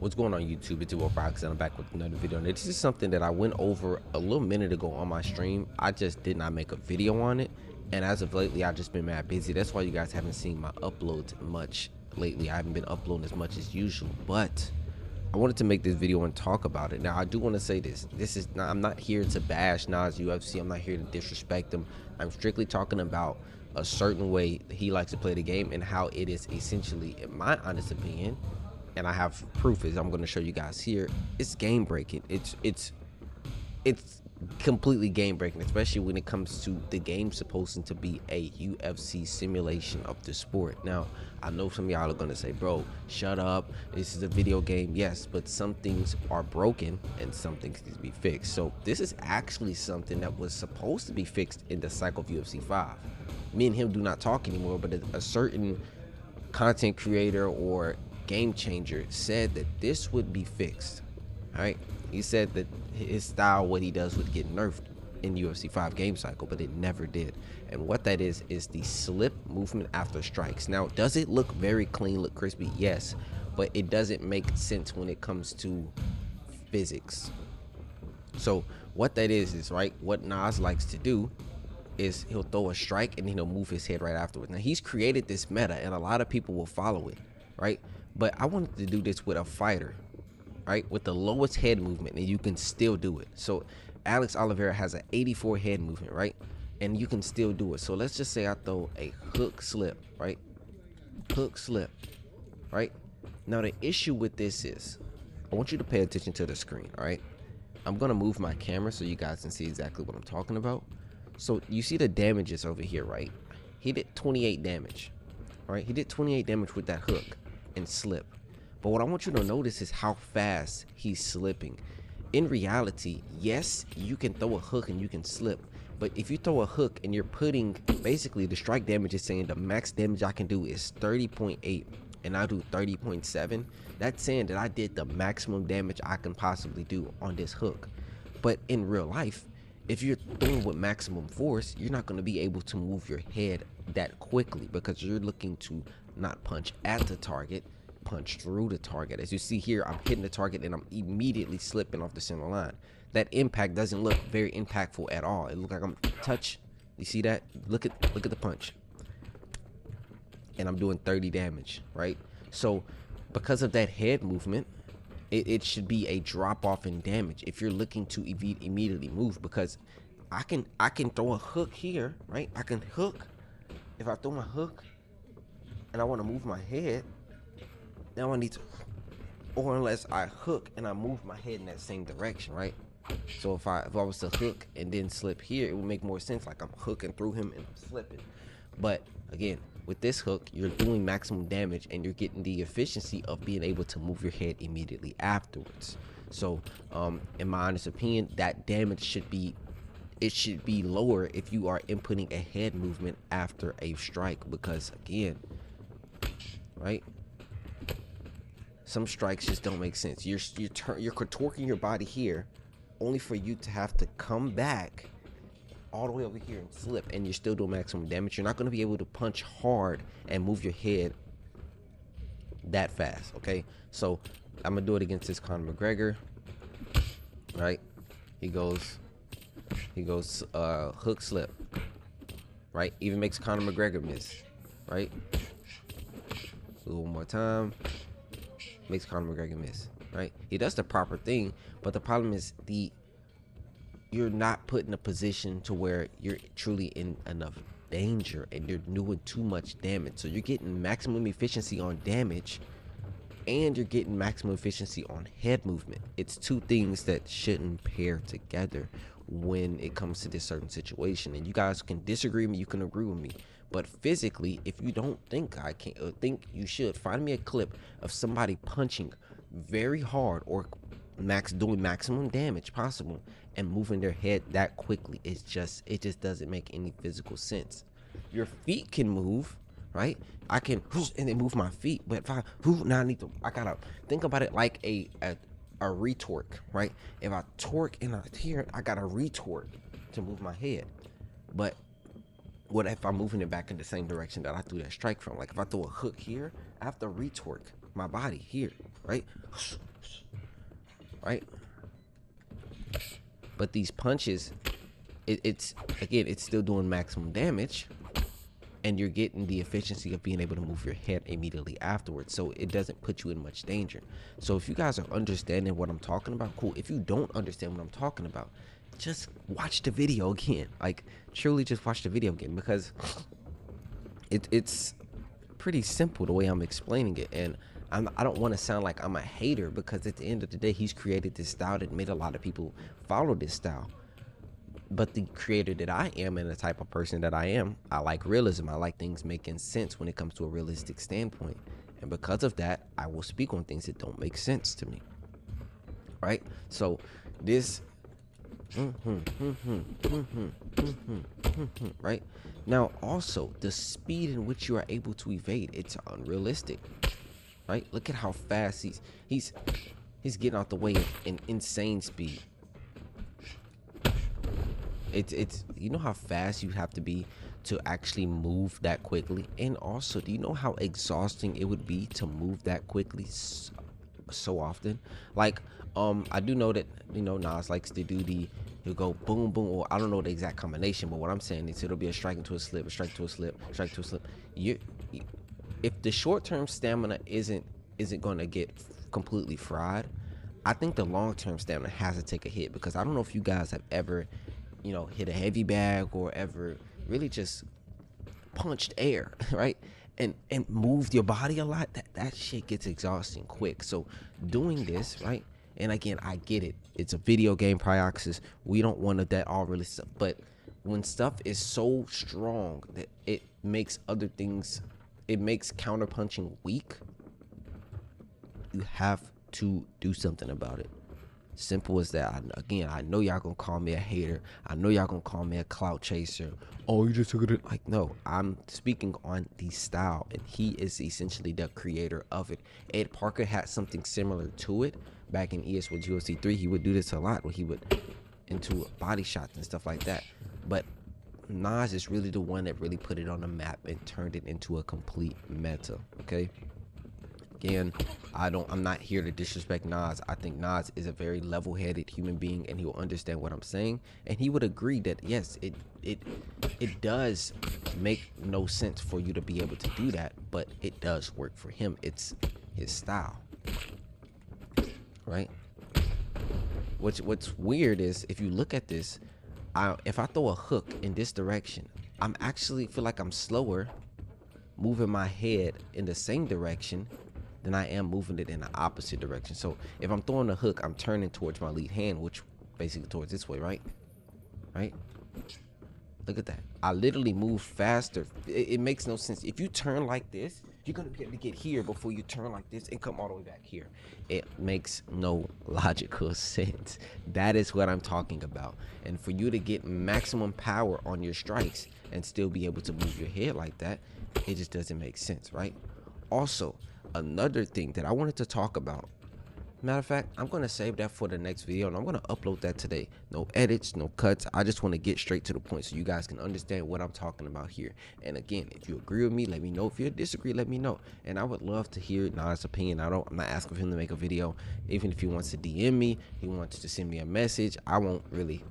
What's going on YouTube? It's your Pryoxis and I'm back with another video. And this is something that I went over a little minute ago on my stream. I just did not make a video on it. And as of lately, I've just been mad busy. That's why you guys haven't seen my uploads much lately. I haven't been uploading as much as usual. But I wanted to make this video and talk about it. Now, I do want to say this. I'm not here to bash NAZUFC. I'm not here to disrespect him. I'm strictly talking about a certain way he likes to play the game and how it is essentially, in my honest opinion, and I have proof as I'm going to show you guys here, it's game breaking. It's completely game breaking, especially when it comes to the game supposed to be a UFC simulation of the sport. Now, I know some of y'all are going to say, bro, shut up, this is a video game. Yes, but some things are broken and some things need to be fixed. So this is actually something that was supposed to be fixed in the cycle of UFC 5. Me and him do not talk anymore, but a certain content creator or game changer said that this would be fixed. All right, he said that his style, what he does, would get nerfed in UFC 5 game cycle, but it never did. And what that is the slip movement after strikes. Now, does it look very clean, look crispy? Yes, but it doesn't make sense when it comes to physics. So what that is right, what Nas likes to do is he'll throw a strike and then he'll move his head right afterwards. Now, he's created this meta and a lot of people will follow it, right? But I wanted to do this with a fighter, right, with the lowest head movement, and you can still do it. So Alex Oliveira has an 84 head movement, right, and you can still do it. So let's just say I throw a hook slip, right, hook slip, right. Now the issue with this is I want you to pay attention to the screen. All right, I'm gonna move my camera so you guys can see exactly what I'm talking about. So you see the damages over here, right? He did 28 damage, right? He did 28 damage with that hook and slip. But what I want you to notice is how fast he's slipping. In reality, yes, you can throw a hook and you can slip, but if you throw a hook and you're putting, basically the strike damage is saying the max damage I can do is 30.8 and I do 30.7, that's saying that I did the maximum damage I can possibly do on this hook. But in real life, if you're throwing with maximum force, you're not going to be able to move your head that quickly because you're looking to not punch at the target, punch through the target. As you see here, I'm hitting the target and I'm immediately slipping off the center line. That impact doesn't look very impactful at all. It looks like I'm touch. You see that? Look at the punch. And I'm doing 30 damage, right? So because of that head movement, it should be a drop off in damage if you're looking to immediately move, because I can throw a hook here, right? I can hook. If I throw my hook and I want to move my head, now I need to, or unless I hook and I move my head in that same direction, right? So if I was to hook and then slip here, it would make more sense, like I'm hooking through him and I'm slipping. But again, with this hook, you're doing maximum damage and you're getting the efficiency of being able to move your head immediately afterwards. So in my honest opinion, that damage should be lower if you are inputting a head movement after a strike, because again, right, some strikes just don't make sense. You're contorting your body here only for you to have to come back all the way over here and slip, and you're still doing maximum damage. You're not going to be able to punch hard and move your head that fast. Okay, so I'm gonna do it against this Conor McGregor, right? He goes hook slip, right? Even makes Conor McGregor miss, right? Do it one more time, makes Conor McGregor miss, right? He does the proper thing, but the problem is you're not put in a position to where you're truly in enough danger and you're doing too much damage. So you're getting maximum efficiency on damage and you're getting maximum efficiency on head movement. It's two things that shouldn't pair together when it comes to this certain situation. And you guys can disagree with me, you can agree with me, but physically, if you don't think I can, or think you should, find me a clip of somebody punching very hard or doing maximum damage possible and moving their head that quickly. It just doesn't make any physical sense. Your feet can move, right? I can and then move my feet, but if I gotta think about it like a retorque, right? If I torque and I tear, I gotta retorque to move my head. But what if I'm moving it back in the same direction that I threw that strike from? Like if I throw a hook here, I have to retorque my body here, right? right? But these punches, it's again, it's still doing maximum damage, and you're getting the efficiency of being able to move your head immediately afterwards, so it doesn't put you in much danger. So if you guys are understanding what I'm talking about, cool. If you don't understand what I'm talking about, just watch the video again. Like, truly just watch the video again, because it's pretty simple the way I'm explaining it. And I don't want to sound like I'm a hater, because at the end of the day, he's created this style that made a lot of people follow this style. But the creator that I am, and the type of person that I am, I like realism. I like things making sense when it comes to a realistic standpoint. And because of that, I will speak on things that don't make sense to me. Right? So this, right? Now, also, the speed in which you are able to evade, it's unrealistic. Right? Look at how fast he's getting out the way in insane speed. It's you know how fast you have to be to actually move that quickly? And also, do you know how exhausting it would be to move that quickly so often? Like, I do know that, you know, Nas likes to do he'll go boom boom, or I don't know the exact combination, but what I'm saying is it'll be a strike into a slip, a strike to a slip, strike to a slip. If the short-term stamina isn't gonna get completely fried, I think the long-term stamina has to take a hit, because I don't know if you guys have ever, you know, hit a heavy bag or ever really just punched air, right? And moved your body a lot. That shit gets exhausting quick. So doing this, right? And again, I get it. It's a video game, Pryoxis. We don't want that all really stuff. But when stuff is so strong that it makes other things, it makes counterpunching weak, you have to do something about it. Simple as that. Again, I know y'all gonna call me a hater. I know y'all gonna call me a clout chaser. Oh, you just took it. Like, no, I'm speaking on the style, and he is essentially the creator of it. Ed Parker had something similar to it back in ES with UFC 3. He would do this a lot, where he would into body shots and stuff like that. But Nas is really the one that really put it on the map and turned it into a complete meta. Okay. Again, I'm not here to disrespect Nas. I think Nas is a very level-headed human being, and he will understand what I'm saying, and he would agree that yes, it does make no sense for you to be able to do that, but it does work for him. It's his style, right? What's weird is, if you look at this, if I throw a hook in this direction, I'm actually feel like I'm slower moving my head in the same direction than I am moving it in the opposite direction. So if I'm throwing a hook, I'm turning towards my lead hand, which basically towards this way, right? Right? Look at that. I literally move faster. It makes no sense. If you turn like this, you're gonna be able to get here before you turn like this and come all the way back here. It makes no logical sense. That is what I'm talking about. And for you to get maximum power on your strikes and still be able to move your head like that, it just doesn't make sense, right? Also, another thing that I wanted to talk about, matter of fact, I'm going to save that for the next video, and I'm going to upload that today. No edits, no cuts. I just want to get straight to the point so you guys can understand what I'm talking about here. And again, if you agree with me, let me know. If you disagree, let me know. And I would love to hear Nas' opinion. I'm not asking for him to make a video. Even if he wants to DM me, he wants to send me a message, I don't really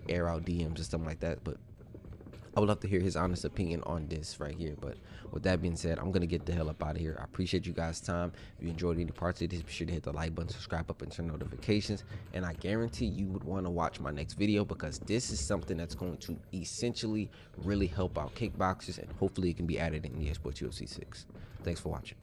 air out DMs and stuff like that, but I would love to hear his honest opinion on this right here. But with that being said, I'm going to get the hell up out of here. I appreciate you guys' time. If you enjoyed any parts of this, be sure to hit the like button, subscribe up, and turn notifications. And I guarantee you would want to watch my next video, because this is something that's going to essentially really help out kickboxers, and hopefully it can be added in eSports UFC 6. Thanks for watching.